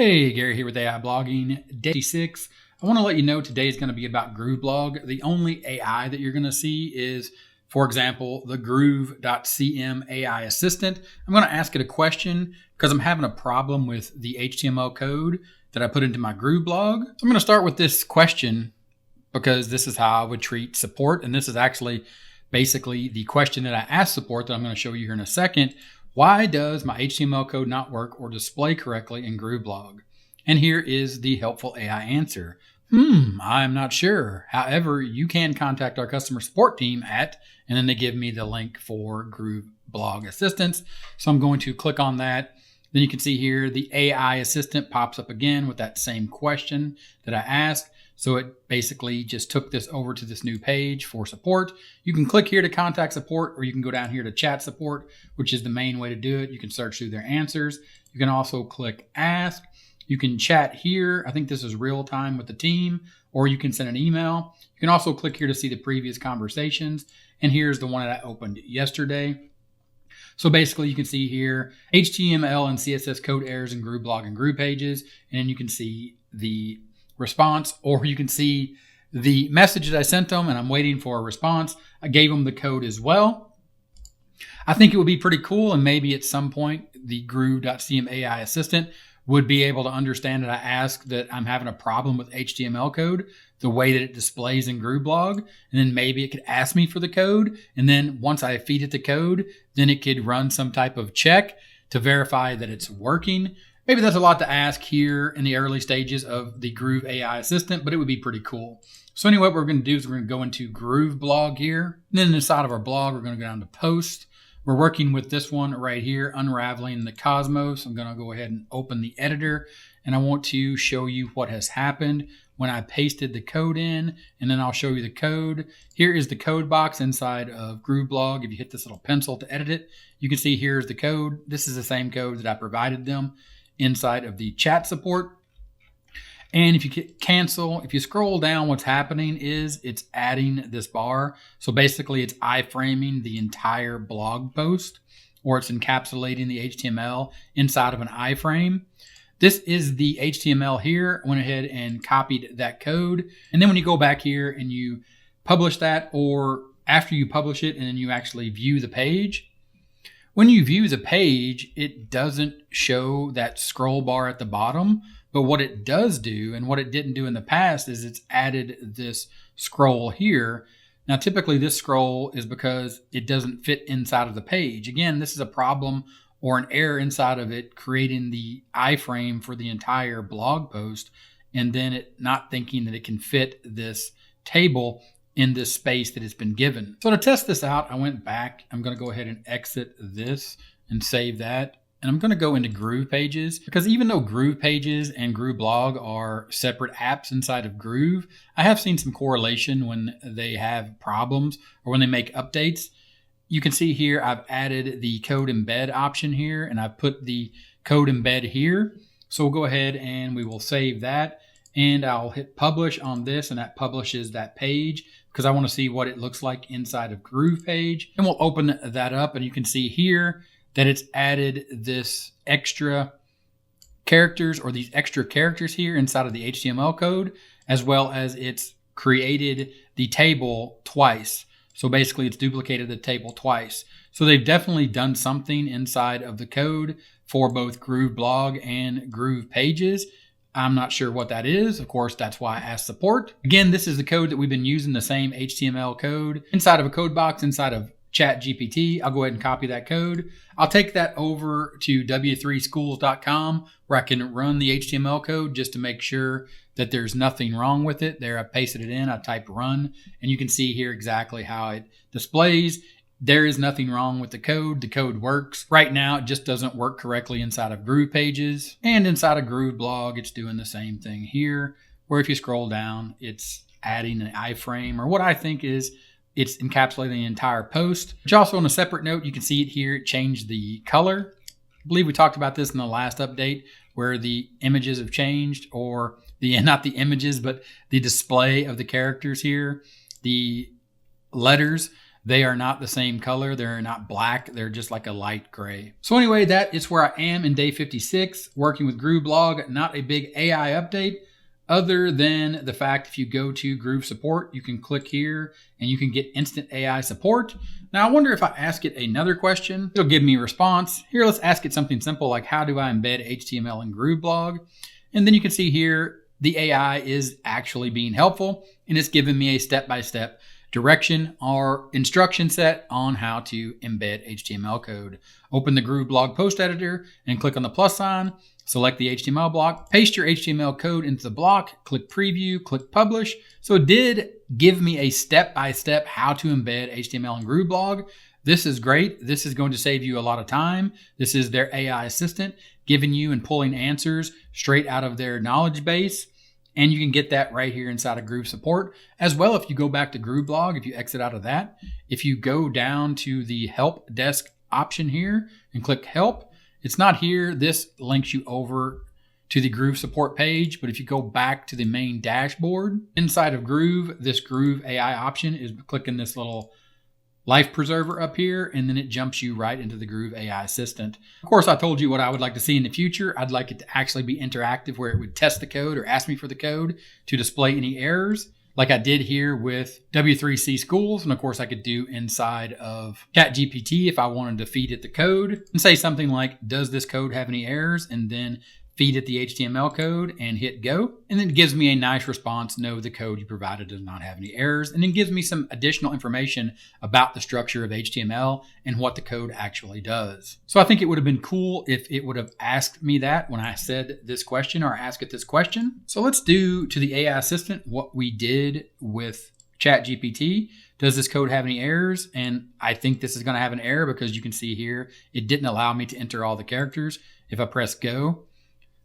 Hey, Gary here with AI Blogging, day 6. I want to let you know today is going to be about Grooveblog. The only AI that you're going to see is, for example, the Groove.cm AI assistant. I'm going to ask it a question because I'm having a problem with the HTML code that I put into my Grooveblog. So I'm going to start with this question because this is how I would treat support. And this is actually basically the question that I asked support that I'm going to show you here in a second. Why does my HTML code not work or display correctly in Grooveblog? And here is the helpful AI answer. I'm not sure. However, you can contact our customer support team and then they give me the link for Grooveblog Assistance. So I'm going to click on that. Then you can see here the AI assistant pops up again with that same question that I asked. So it basically just took this over to this new page for support. You can click here to contact support, or you can go down here to chat support, which is the main way to do it. You can search through their answers. You can also click ask. You can chat here. I think this is real time with the team, or you can send an email. You can also click here to see the previous conversations. And here's the one that I opened yesterday. So basically you can see here HTML and CSS code errors in Grooveblog and GroovePages, and you can see the response, or you can see the message that I sent them and I'm waiting for a response. I gave them the code as well. I think it would be pretty cool, and maybe at some point the Groove.cm AI assistant would be able to understand that I asked that I'm having a problem with HTML code, the way that it displays in Grooveblog, and then maybe it could ask me for the code, and then once I feed it the code, then it could run some type of check to verify that it's working. Maybe that's a lot to ask here in the early stages of the Groove AI assistant, but it would be pretty cool. So anyway, what we're going to do is we're going to go into Grooveblog here. And then inside of our blog, we're going to go down to post. We're working with this one right here, Unraveling the Cosmos. I'm going to go ahead and open the editor, and I want to show you what has happened when I pasted the code in, and then I'll show you the code. Here is the code box inside of Grooveblog. If you hit this little pencil to edit it, you can see here's the code. This is the same code that I provided them inside of the chat support. And if you cancel, if you scroll down, what's happening is it's adding this bar. So basically it's iframing the entire blog post, or it's encapsulating the HTML inside of an iframe. This is the HTML here. I went ahead and copied that code. And then when you go back here and you publish that, or after you publish it and then you actually view the page, when you view the page, it doesn't show that scroll bar at the bottom, but what it does do, and what it didn't do in the past, is it's added this scroll here. Now, typically this scroll is because it doesn't fit inside of the page. Again, this is a problem or an error inside of it creating the iframe for the entire blog post, and then it not thinking that it can fit this table in this space that it's been given. So to test this out, I went back. I'm going to go ahead and exit this and save that. And I'm going to go into GroovePages, because even though GroovePages and Grooveblog are separate apps inside of Groove, I have seen some correlation when they have problems or when they make updates. You can see here I've added the code embed option here, and I've put the code embed here. So we'll go ahead and we will save that, and I'll hit publish on this, and that publishes that page because I want to see what it looks like inside of GroovePage. And we'll open that up, and you can see here that it's added this extra characters, or these extra characters here inside of the HTML code, as well as it's created the table twice. So basically it's duplicated the table twice. So they've definitely done something inside of the code for both Grooveblog and GroovePages. I'm not sure what that is. Of course, that's why I asked support. Again, this is the code that we've been using, the same HTML code inside of a code box inside of ChatGPT. I'll go ahead and copy that code. I'll take that over to w3schools.com where I can run the HTML code just to make sure that there's nothing wrong with it. There, I pasted it in, I typed run, and you can see here exactly how it displays. There is nothing wrong with the code. The code works. Right now, it just doesn't work correctly inside of GroovePages, and inside of Grooveblog, it's doing the same thing here, where if you scroll down, it's adding an iframe, or what I think is it's encapsulating the entire post. Which also, on a separate note, you can see it here. It changed the color. I believe we talked about this in the last update, where the images have changed, or not the images, but the display of the characters here. The letters they are not the same color. They're not black. They're just like a light gray. So anyway, that is where I am in day 56, working with Grooveblog. Not a big AI update, other than the fact if you go to Groove Support, you can click here and you can get instant AI support. Now, I wonder if I ask it another question, it'll give me a response. Here, let's ask it something simple like, how do I embed HTML in Grooveblog? And then you can see here, the AI is actually being helpful, and it's giving me a step-by-step direction or instruction set on how to embed HTML code. Open the Grooveblog post editor and click on the plus sign, select the HTML block, paste your HTML code into the block, click preview, click publish. So it did give me a step-by-step how to embed HTML in Grooveblog. This is great. This is going to save you a lot of time. This is their AI assistant giving you and pulling answers straight out of their knowledge base. And you can get that right here inside of Groove Support. As well, if you go back to Grooveblog, if you exit out of that, if you go down to the Help Desk option here and click Help, it's not here. This links you over to the Groove Support page. But if you go back to the main dashboard, inside of Groove, this Groove AI option is clicking this little life preserver up here, and then it jumps you right into the Groove AI assistant. Of course, I told you what I would like to see in the future. I'd like it to actually be interactive, where it would test the code or ask me for the code to display any errors, like I did here with W3C Schools. And of course, I could do inside of ChatGPT if I wanted to feed it the code and say something like, does this code have any errors? And then feed it the HTML code and hit go. And then it gives me a nice response. No, the code you provided does not have any errors. And then gives me some additional information about the structure of HTML and what the code actually does. So I think it would have been cool if it would have asked me that when I said this question or ask it this question. So let's do to the AI assistant what we did with ChatGPT. Does this code have any errors? And I think this is going to have an error because you can see here, it didn't allow me to enter all the characters. If I press go,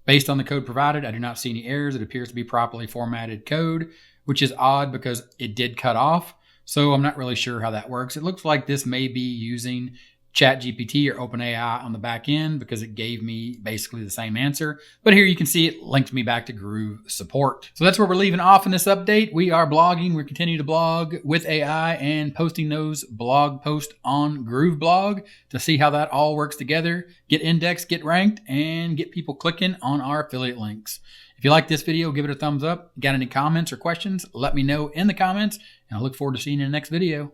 based on the code provided, I do not see any errors. It appears to be properly formatted code, which is odd because it did cut off. So I'm not really sure how that works. It looks like this may be using ChatGPT or OpenAI on the back end because it gave me basically the same answer. But here you can see it linked me back to Groove Support. So that's where we're leaving off in this update. We are blogging. We're continuing to blog with AI and posting those blog posts on Grooveblog to see how that all works together, get indexed, get ranked, and get people clicking on our affiliate links. If you like this video, give it a thumbs up. Got any comments or questions? Let me know in the comments, and I look forward to seeing you in the next video.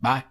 Bye.